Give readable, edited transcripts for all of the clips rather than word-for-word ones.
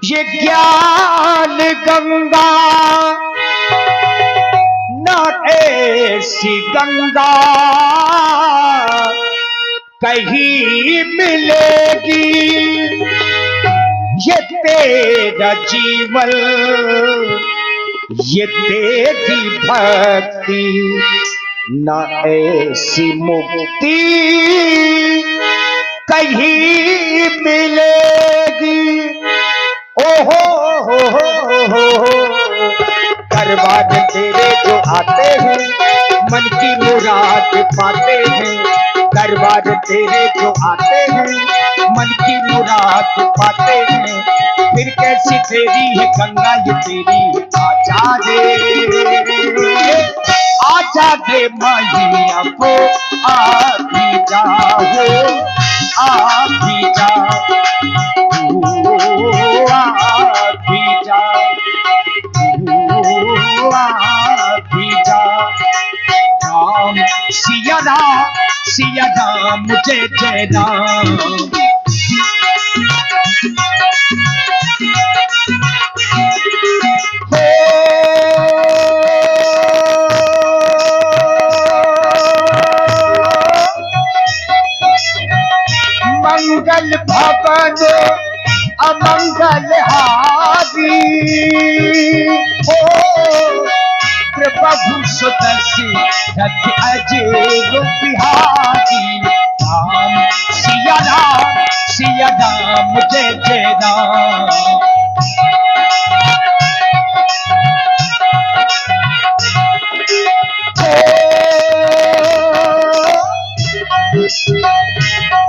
ये ज्ञान गंगा न ऐसी गंगा कहीं मिलेगी। ये तेरा जीवन, ये तेरी भक्ति, न ऐसी मुक्ति कहीं मिलेगी। ओहो हो, दरबार तेरे जो आते हैं मन की मुराद पाते हैं। दरबार तेरे जो आते हैं मन की मुराद पाते हैं। फिर कैसी तेरी है गंगा ये तेरी आजा रे, आजा दे मैया को आ भी जाओ, आ भी जाओ, आ भी जाओ, भी जा। राम सिया राम जय जय राम। मंगल भवन अमंगल हारी हो, प्रभु सुदर्शी रथ अजेय बिहारी। राम सिया राम जय जय राम।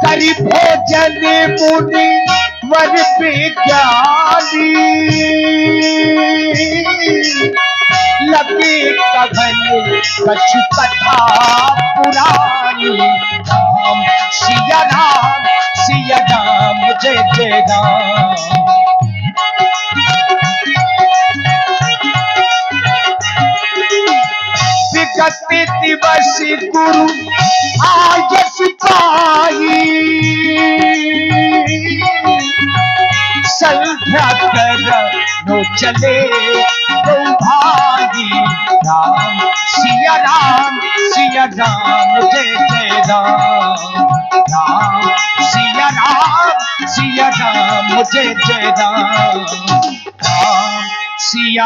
करी भोजन मुनि वर विज्ञानी, लगे कभन कछु कथा पुरानी। राम सिया राम जय जय राम। विगत दिवस गुरु आज सिपाही, संध्या कर नो चले दो भाई। राम सिया राम जय जय राम। राम सिया राम जय जय राम।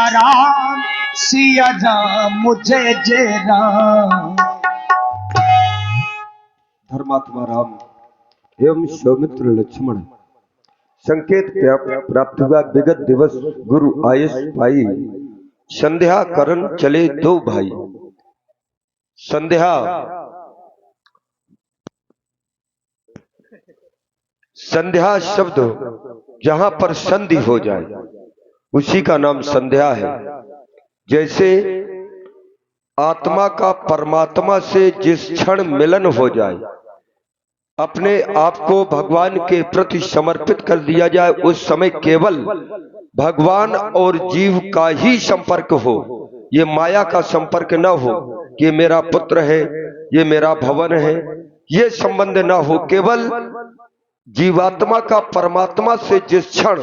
राम सिया राम जय जय राम। धर्मात्मा राम एवं सौमित्र लक्ष्मण संकेत प्राप्त हुआ। विगत दिवस गुरु आयुष पाई, संध्या करण चले दो भाई। संध्या शब्द जहां पर संधि हो जाए उसी का नाम संध्या है। जैसे आत्मा का परमात्मा से जिस क्षण मिलन हो जाए, अपने आप को भगवान के प्रति समर्पित कर दिया जाए, उस समय केवल भगवान और जीव का ही संपर्क हो, ये माया का संपर्क न हो कि मेरा पुत्र है, ये मेरा भवन है, ये संबंध न हो। केवल जीवात्मा का परमात्मा से जिस क्षण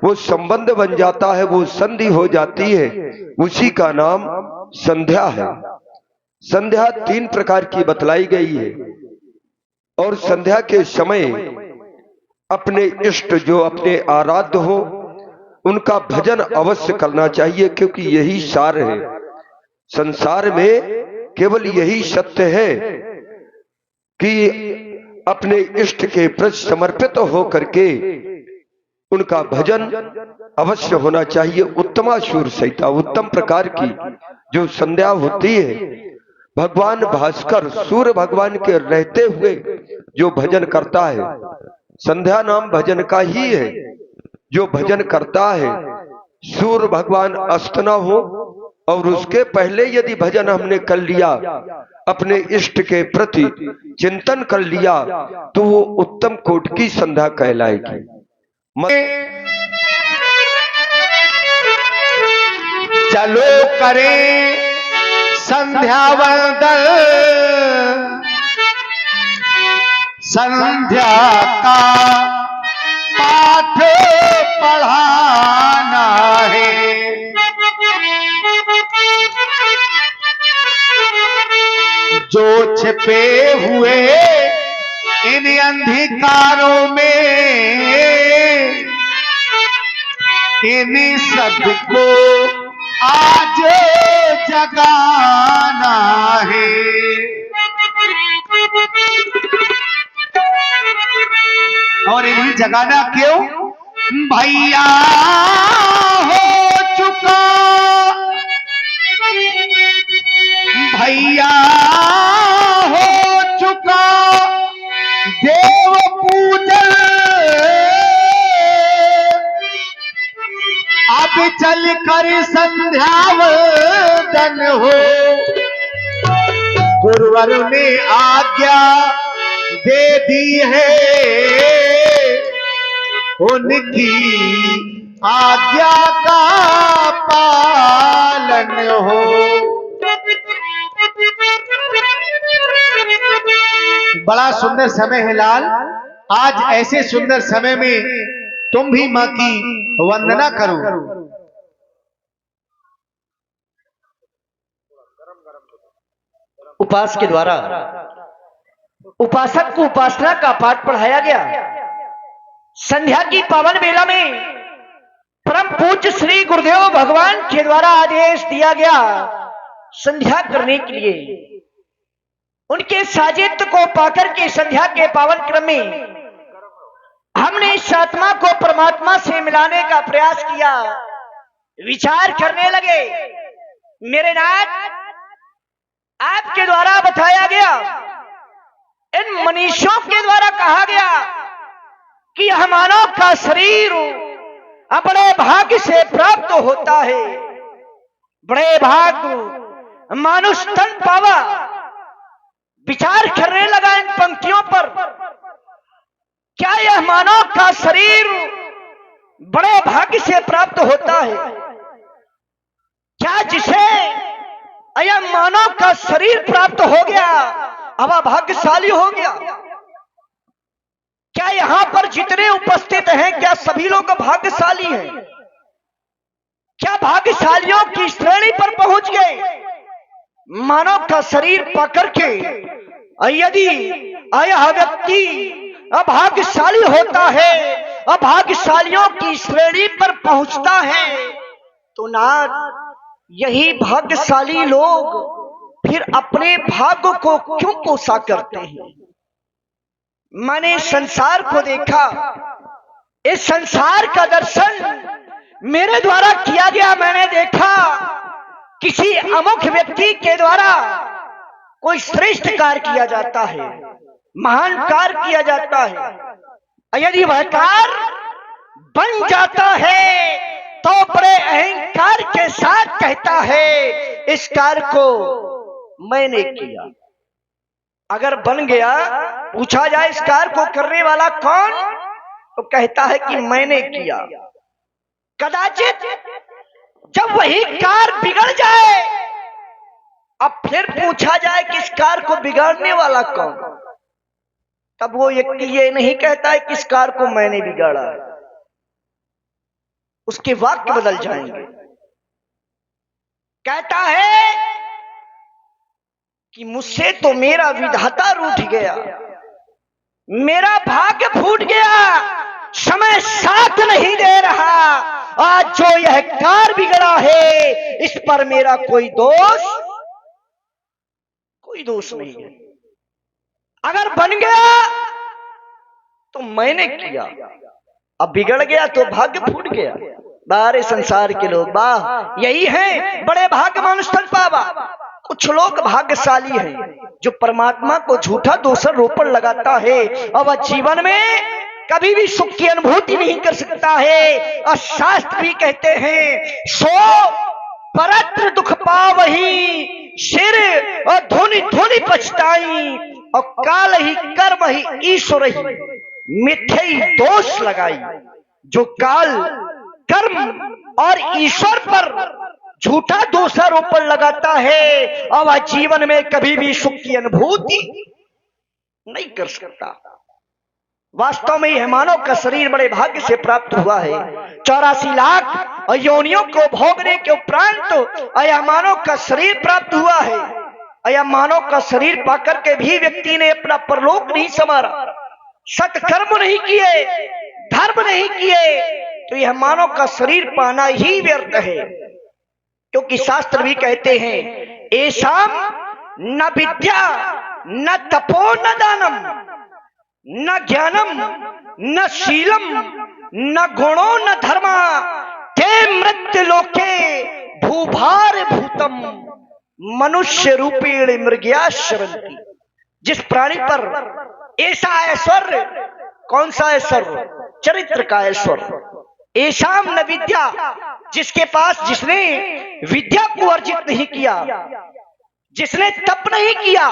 वो संबंध बन जाता है, वो संधि हो जाती है, उसी का नाम संध्या है। संध्या 3 प्रकार की बतलाई गई है और संध्या के समय अपने इष्ट जो अपने आराध्य हो उनका भजन अवश्य करना चाहिए, क्योंकि यही सार है। संसार में केवल यही सत्य है कि अपने इष्ट के प्रति समर्पित हो करके उनका भजन अवश्य होना चाहिए। उत्तमासुर सहिता उत्तम प्रकार की जो संध्या होती है, भगवान भास्कर सूर्य भगवान के रहते हुए जो भजन करता है, संध्या नाम भजन का ही है। जो भजन करता है, सूर्य भगवान अस्त न हो और उसके पहले यदि भजन हमने कर लिया, अपने इष्ट के प्रति चिंतन कर लिया, तो वो उत्तम कोटि की संध्या कहलाएगी। चलो करें संध्या वंदन, संध्या का पाठ पढ़ा जो छिपे हुए इन अंधकारों में, इन सबको आज जगाना है। और इन्हें जगाना क्यों? भैया हो चुका, भैया हो चुका देव पूजन, अब चल कर संध्या वंदन हो। गुरुवर ने आज्ञा दे दी है, उनकी आज्ञा का पालन हो। बड़ा सुंदर समय है लाल। आज ऐसे सुंदर समय में तुम भी मां की वंदना करो। उपास के द्वारा उपासक को उपासना का पाठ पढ़ाया गया। संध्या की पावन बेला में परम पूज्य श्री गुरुदेव भगवान के द्वारा आदेश दिया गया संध्या करने के लिए। उनके साजिद को पाकर के संध्या के पावन क्रम में हमने इस आत्मा को परमात्मा से मिलाने का प्रयास किया। विचार करने लगे, मेरे नाथ आपके द्वारा बताया गया, इन मनीषों के द्वारा कहा गया कि यह मानव का शरीर अपने भाग्य से प्राप्त होता है। बड़े भाग्य मानुष तन पावा। विचार करने लगा इन पंक्तियों पर, क्या यह मानव का शरीर बड़े भाग्य से प्राप्त होता है? क्या जिसे यह मानव का शरीर प्राप्त हो गया अब भाग्यशाली हो गया? क्या यहां पर जितने उपस्थित हैं क्या सभी लोग भाग्यशाली हैं? क्या भाग्यशालियों की श्रेणी पर पहुंच गए? मानव का शरीर पकड़ के यदि यह व्यक्ति अभाग्यशाली होता है, अभाग्यशालियों की श्रेणी पर पहुंचता है, तो नाथ यही भाग्यशाली लोग फिर अपने भाग्य को क्यों कोसा करते हैं? मैंने संसार को देखा, इस संसार का दर्शन मेरे द्वारा किया गया। मैंने देखा किसी अमुख व्यक्ति के द्वारा कोई श्रेष्ठ कार्य किया जाता है, महान कार्य किया जाता है। यदि वह कार्य बन जाता है तो बड़े अहंकार के साथ कहता है इस कार्य को मैंने किया। अगर बन गया, पूछा जाए इस कार्य को करने वाला कौन, तो कहता है कि मैंने किया। कदाचित जब वही कार्य बिगड़ जाए, अब फिर पूछा जाए कि इस कार्य को बिगाड़ने वाला कौन, तब वो व्यक्ति ये नहीं कहता है कि इस कार्य को मैंने बिगाड़ा, उसके वाक्य बदल जाएंगे। कहता है कि मुझसे तो मेरा विधाता रूठ गया, मेरा भाग्य फूट गया, समय साथ नहीं दे रहा। आज जो यह कार्य बिगड़ा है इस पर मेरा कोई दोष नहीं है। अगर बन गया तो मैंने किया, अब बिगड़ गया तो भाग्य फूट गया। बारे संसार के लोग वाह, यही है बड़े भाग्य मानुष तन पावा। कुछ लोग भाग्यशाली हैं जो परमात्मा को झूठा दोषारोपण लगाता है और वह जीवन में कभी भी सुख की अनुभूति नहीं कर सकता है। और शास्त्र भी कहते हैं सो परत्र दुख पावही, सिर और धोनी धोनी पछताई, और काल ही कर्म ही ईश्वर ही मिथ्या ही दोष लगाई। जो काल कर्म और ईश्वर पर झूठा दोषारोपण लगाता है और वह जीवन में कभी भी सुख की अनुभूति नहीं कर सकता। वास्तव में यह मानव का शरीर बड़े भाग्य से प्राप्त हुआ है। 84 लाख योनियों को भोगने के उपरांत यह मानव का शरीर प्राप्त हुआ है। या मानव का शरीर पाकर के भी व्यक्ति ने अपना परलोक नहीं संवारा, सत्कर्म नहीं किए, धर्म नहीं किए, तो यह मानव का शरीर पाना ही व्यर्थ है। क्योंकि शास्त्र भी कहते हैं, ऐसाम न विद्या न तपो न दानम न ज्ञानम न शीलम न गुणो न धर्मा ते मृत्यु लोके भूभार भूतम मनुष्य रूपेण मृग्या शरंती। जिस प्राणी पर ऐसा ऐश्वर्य, कौन सा ऐश्वर्य? चरित्र का ऐश्वर्य। ऐसाम न विद्या, जिसके पास, जिसने विद्या को अर्जित नहीं किया, जिसने तप नहीं किया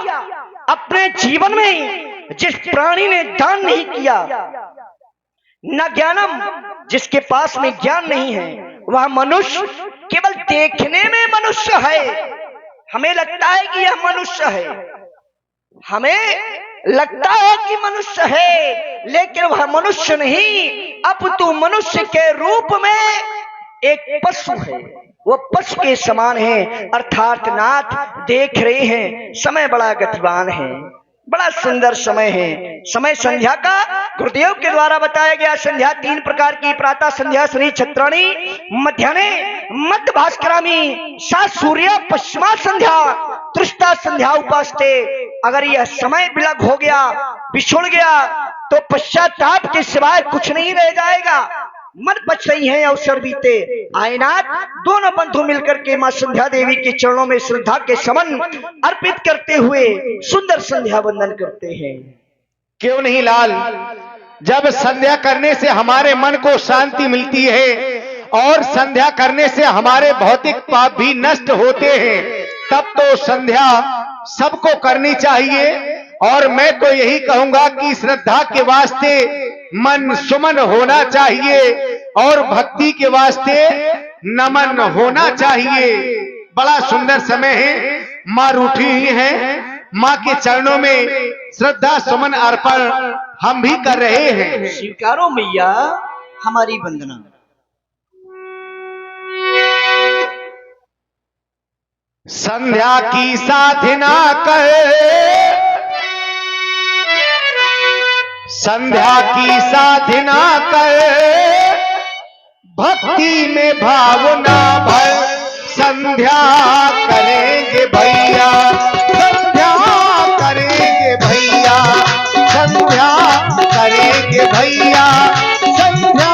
अपने जीवन में, जिस प्राणी ने दान नहीं किया, न ज्ञानम, जिसके पास में ज्ञान नहीं है, वह मनुष्य केवल देखने में मनुष्य है। हमें लगता है कि यह मनुष्य है, हमें लगता है कि मनुष्य है, लेकिन वह मनुष्य नहीं, अपितु मनुष्य के रूप में एक पशु है। वो पशु के समान है। अर्थात नाथ देख रहे हैं, समय बड़ा गतिवान है, बड़ा सुंदर समय है। समय संध्या का गुरुदेव के द्वारा बताया गया। संध्या 3 प्रकार की, प्रातः संध्या, श्री छत्राणी, मध्याह्ने मध्य भास्करामी, सा सूर्य, पश्चिमा संध्या, तृष्टा संध्या उपास्ते। अगर यह समय विलग हो गया, बिछुड़ गया, तो पश्चाताप के सिवाय कुछ नहीं रह जाएगा। मन बच रही है, अवसर बीते। आयनाथ दोनों बंधु मिलकर के मां संध्या देवी के चरणों में श्रद्धा के समन अर्पित करते हुए सुंदर संध्या वंदन करते हैं। क्यों नहीं लाल, जब संध्या करने से हमारे मन को शांति मिलती है और संध्या करने से हमारे भौतिक पाप भी नष्ट होते हैं, तब तो संध्या सबको करनी चाहिए। और मैं तो यही कहूंगा कि श्रद्धा के वास्ते मन सुमन होना चाहिए और भक्ति के वास्ते नमन होना चाहिए। बड़ा सुंदर समय है, माँ रूठी ही है, माँ के चरणों में श्रद्धा सुमन अर्पण हम भी कर रहे हैं। स्वीकारो मैया हमारी वंदना। संध्या की साधना कर, संध्या की साधना कर, भक्ति में भावना भर संध्या करेंगे भैया, संध्या करेंगे भैया, संध्या करेंगे भैया, संध्या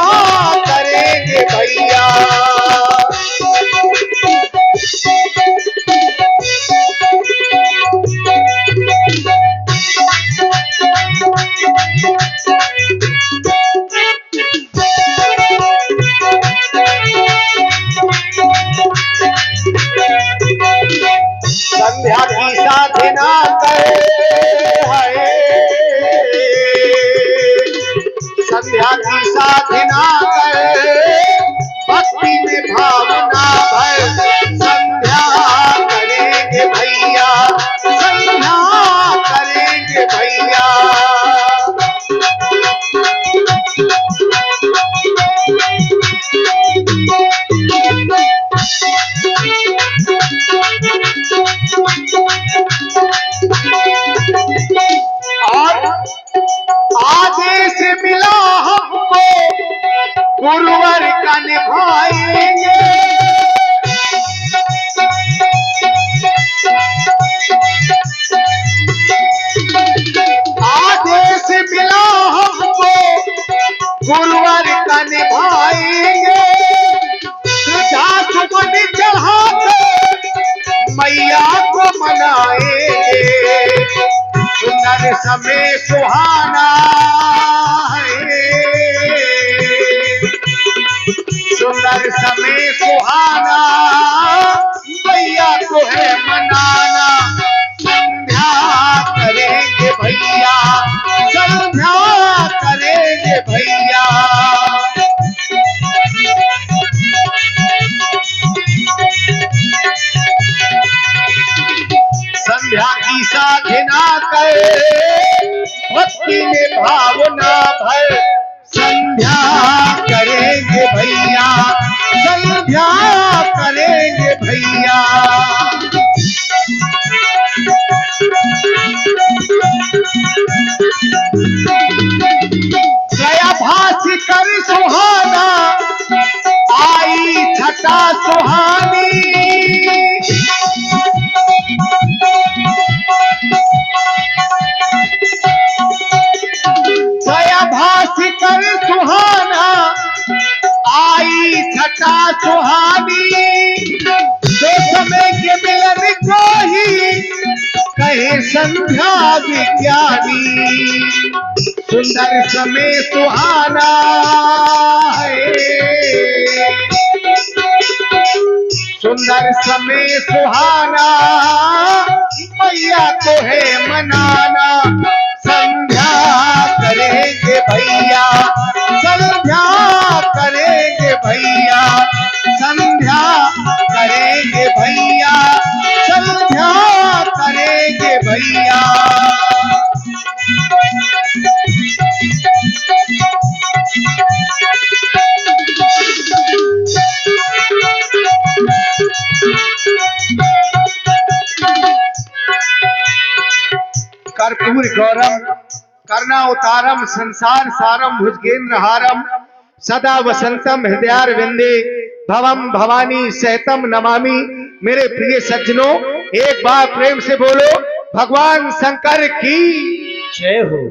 करेंगे भैया। संध्या की साधना कर, संध्या की साधना कर, भक्ति में भावना भर संध्या करेंगे भैया, संध्या करेंगे भैया। और आदेश मिला हमको गुरुवर का निभाएंगे, आदेश मिला हमको गुरुवर का निभाएंगे। श्रद्धा सुमन चढ़ाकर मैया को मनाएंगे। सुंदर समय सुहाना है, सुंदर समय सुहाना, मैया को है मनाना। संध्या करेंगे भैया, संध्या करेंगे भैया। संध्या की साधना कर, भक्ति में भावना भर संध्या करेंगे भैया, संध्या करेंगे भैया। कर सुहाना, आई छटा सुहानी। दया भासी कर सुहाना, आई छटा सुहानी। दो समय के मिलन को ही कहे संध्या विज्ञानी। सुंदर समय सुहाना है, सुंदर समय सुहाना, मैया को है मनाना। संध्या करेंगे भैया, संध्या करेंगे भैया, संध्या करेंगे भैया, संध्या करेंगे भैया। कर्पूर गौरम कर्णावतारम संसार सारम भुजगेंद्र हारम सदा वसंतम हृदयारविंदे भवम भवानी सहतम नमामि। मेरे प्रिय सज्जनों, एक बार प्रेम से बोलो भगवान शंकर की जय हो।